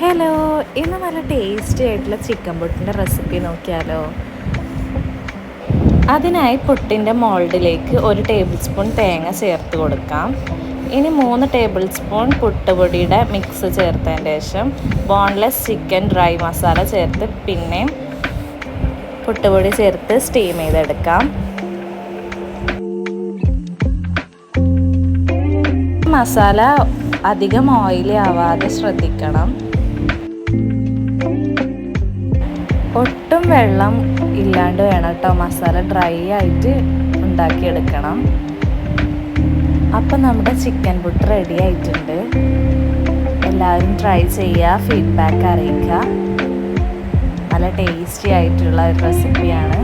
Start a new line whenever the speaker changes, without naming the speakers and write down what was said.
Hello, ഇന്ന് നല്ല tasty ആയിട്ടുള്ള ചിക്കൻ പുട്ടിൻ്റെ റെസിപ്പി നോക്കിയാലോ. അതിനായി പുട്ടിൻ്റെ മോൾഡിലേക്ക് 1 ടേബിൾ സ്പൂൺ തേങ്ങ ചേർത്ത് കൊടുക്കാം. ഇനി 3 ടേബിൾ സ്പൂൺ പുട്ടുപൊടിയുടെ മിക്സ് ചേർത്തതിന് ശേഷം ബോൺലെസ് ചിക്കൻ ഡ്രൈ മസാല ചേർത്ത് പിന്നെയും പുട്ടുപൊടി ചേർത്ത് സ്റ്റീം ചെയ്തെടുക്കാം. മസാല അധികം ഓയിലി ആവാതെ ശ്രദ്ധിക്കണം. ഒട്ടും വെള്ളം ഇല്ലാണ്ട് വേണം കേട്ടോ മസാല ഡ്രൈ ആയിട്ട് ഉണ്ടാക്കിയെടുക്കണം. അപ്പം നമ്മുടെ ചിക്കൻ പുട്ട് റെഡി ആയിട്ടുണ്ട്. എല്ലാവരും ട്രൈ ചെയ്യുക, ഫീഡ്ബാക്ക് അറിയിക്കുക. നല്ല ടേസ്റ്റി ആയിട്ടുള്ള ഒരു റെസിപ്പിയാണ്.